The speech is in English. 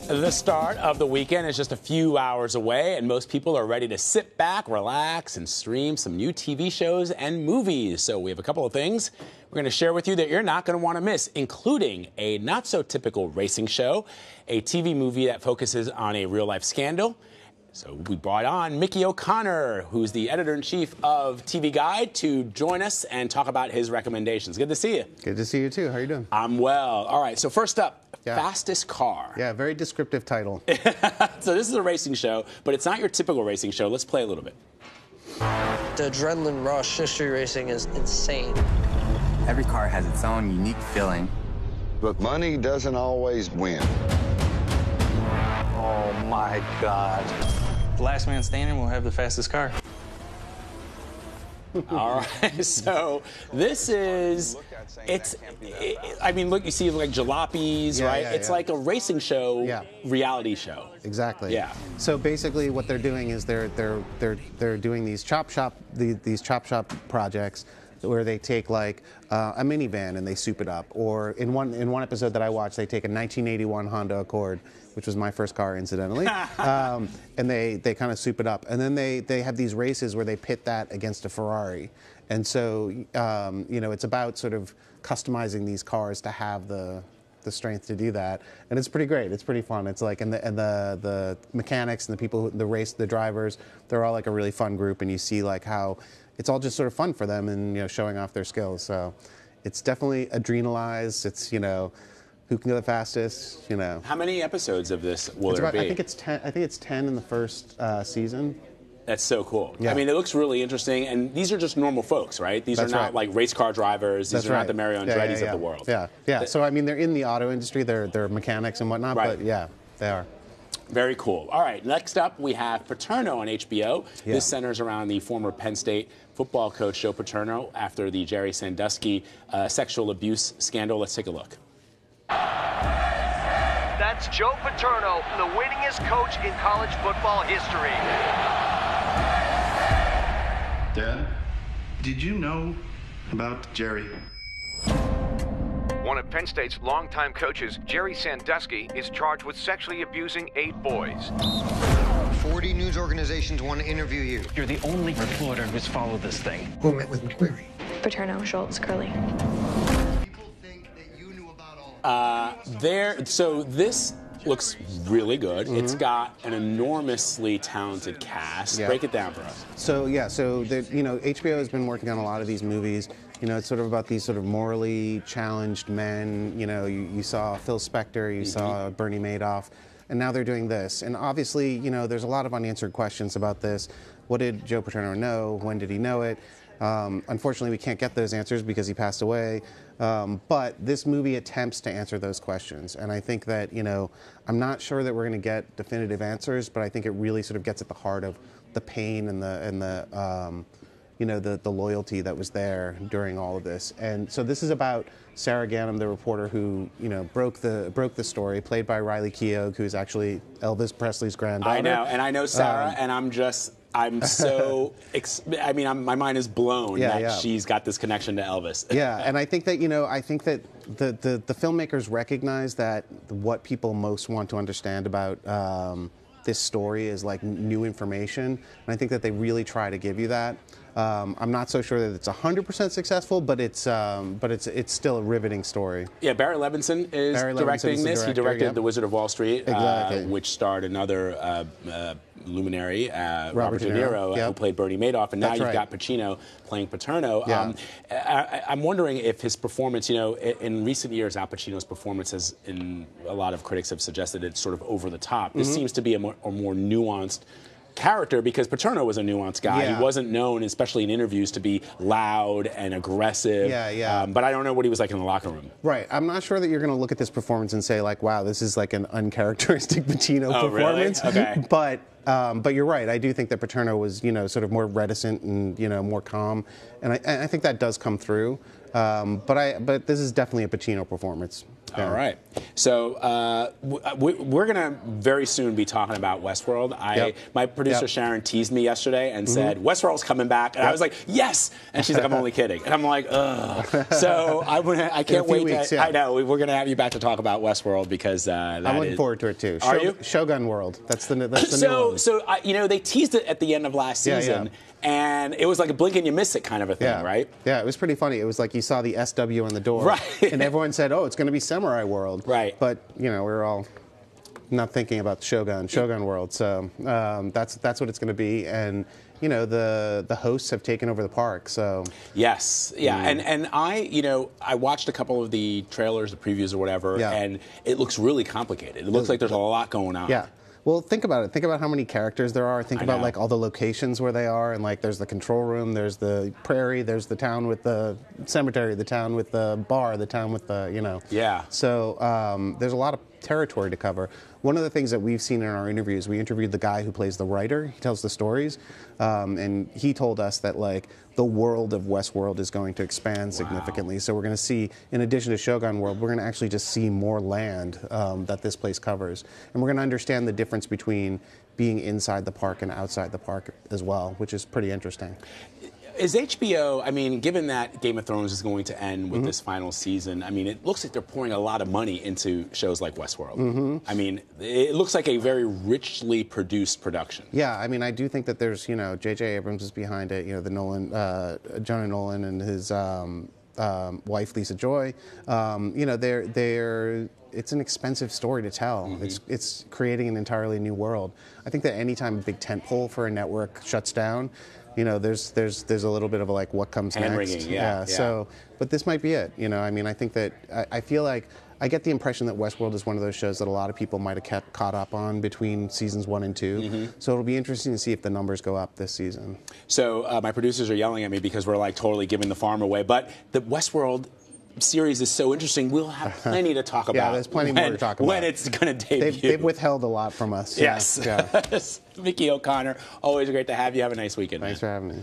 The start of the weekend is just a few hours away, and most people are ready to sit back, relax, and stream some new TV shows and movies. So we have a couple of things we're going to share with you that you're not going to want to miss, including a not-so-typical racing show, a TV movie that focuses on a real-life scandal. So we brought on Mickey O'Connor, who's the editor-in-chief of TV Guide, to join us and talk about his recommendations. Good to see you. Good to see you, too. How are you doing? I'm well. All right, so first up, Fastest Car. Yeah, very descriptive title. So this is a racing show, but it's not your typical racing show. Let's play a little bit. The adrenaline rush history racing is insane. Every car has its own unique feeling. But money doesn't always win. Oh, my God. The last man standing will have the fastest car. All right, so this is, I mean, look, you see like jalopies, right? It's like a racing show, reality show. Exactly. Yeah. So basically what they're doing is they're doing these chop shop projects where they take like a minivan and they soup it up. Or in one episode that I watched, they take a 1981 Honda Accord, which was my first car, incidentally, and they kind of soup it up. And then they have these races where they pit that against a Ferrari. And so, you know, it's about sort of customizing these cars to have the strength to do that. And it's pretty great. It's pretty fun. It's like, and the mechanics and the people, the drivers, they're all like a really fun group. And you see like how it's all just sort of fun for them and, you know, showing off their skills. So it's definitely adrenalized. It's, you know, who can go the fastest, you know. How many episodes of this will there be? I think it's 10. I think it's 10 in the first season. That's so cool. Yeah. I mean, it looks really interesting, and these are just normal folks, right? These are not like race car drivers. These are not the Mario Andretti's of the world. Yeah. So I mean, they're in the auto industry. They're mechanics and whatnot. But yeah, they are. Very cool. All right, next up we have Paterno on HBO. This centers around the former Penn State football coach Joe Paterno after the Jerry Sandusky sexual abuse scandal. Let's take a look. That's Joe Paterno, the winningest coach in college football history. Dad, did you know about Jerry? One of Penn State's longtime coaches, Jerry Sandusky, is charged with sexually abusing 8 boys. 40 news organizations want to interview you. You're the only reporter who's followed this thing. Who met with McQuarrie? Paterno, Schultz, Curley. People think that you knew about all So this looks really good. It's got an enormously talented cast. Break it down for us. So you know, HBO has been working on a lot of these movies. You know, it's sort of about these sort of morally challenged men. You know, you saw Phil Spector, you saw Bernie Madoff, and now they're doing this. And obviously, you know, there's a lot of unanswered questions about this. What did Joe Paterno know? When did he know it? Unfortunately, we can't get those answers because he passed away. But this movie attempts to answer those questions. And I think that, you know, I'm not sure that we're going to get definitive answers, but I think it really sort of gets at the heart of the pain and the you know, the loyalty that was there during all of this. And so this is about Sarah Ganim, the reporter who, you know, broke the story, played by Riley Keough, who's actually Elvis Presley's granddaughter. I know, and I know Sarah, and I'm so, I mean, my mind is blown that she's got this connection to Elvis. Yeah, and I think that, you know, the filmmakers recognize that what people most want to understand about this story is like new information, and I think that they really try to give you that. I'm not so sure that it's 100% successful, but it's still a riveting story. Yeah, Barry Levinson is directing this. He directed The Wizard of Wall Street, which starred another luminary, Robert De Niro, who played Bernie Madoff, and now you've got Pacino playing Paterno. I'm wondering if his performance, you know, in recent years, Al Pacino's performance has, a lot of critics have suggested it's sort of over the top. This seems to be a more nuanced character, because Paterno was a nuanced guy. He wasn't known, especially in interviews, to be loud and aggressive. But I don't know what he was like in the locker room. Right. I'm not sure that you're going to look at this performance and say, like, wow, this is like an uncharacteristic Pacino performance. Really? Okay. But you're right. I do think that Paterno was, you know, sort of more reticent and, you know, more calm. And I think that does come through. But this is definitely a Pacino performance. All right. So we're going to very soon be talking about Westworld. My producer Sharon teased me yesterday and said, Westworld's coming back. And I was like, yes. And she's like, I'm only kidding. And I'm like, ugh. So I can't wait. I know. We're going to have you back to talk about Westworld because I'm looking forward to it, too. Are you? Shogun World. That's the new one. So they teased it at the end of last season. And it was like a blink and you miss it kind of a thing, right? Yeah, it was pretty funny. It was like you saw the SW on the door. Right. And everyone said, oh, it's going to be Samurai World. Right. But, we were all not thinking about Shogun World. So that's what it's going to be. And, the hosts have taken over the park. So yes. Yeah. And I watched a couple of the trailers, the previews or whatever, and it looks really complicated. It looks like there's a lot going on. Yeah. Well, think about it. Think about how many characters there are. Think about like all the locations where they are, and like there's the control room, there's the prairie, there's the town with the cemetery, the town with the bar, the town with the Yeah. So there's a lot of territory to cover. One of the things that we've seen in our interviews, we interviewed the guy who plays the writer. He tells the stories, and he told us that like the world of Westworld is going to expand significantly. So we're going to see, in addition to Shogun World, we're going to actually just see more land that this place covers, and we're going to understand the difference between being inside the park and outside the park as well, which is pretty interesting. Is HBO, given that Game of Thrones is going to end with this final season, it looks like they're pouring a lot of money into shows like Westworld. It looks like a very richly produced production. Yeah, I do think that there's, J.J. Abrams is behind it, the Jonah Nolan and his wife, Lisa Joy. It's an expensive story to tell. It's creating an entirely new world. I think that anytime a big tentpole for a network shuts down, there's a little bit of a like, what comes next? Yeah. So, but this might be it. I think that I feel like I get the impression that Westworld is one of those shows that a lot of people might have kept caught up on between seasons 1 and 2. So it'll be interesting to see if the numbers go up this season. So my producers are yelling at me because we're like totally giving the farm away, but the Westworld series is so interesting. We'll have plenty to talk about. Yeah, there's plenty more to talk about. When it's going to debut. They've withheld a lot from us. Yes. Yeah. Mickey O'Connor, always great to have you. Have a nice weekend. Thanks for having me.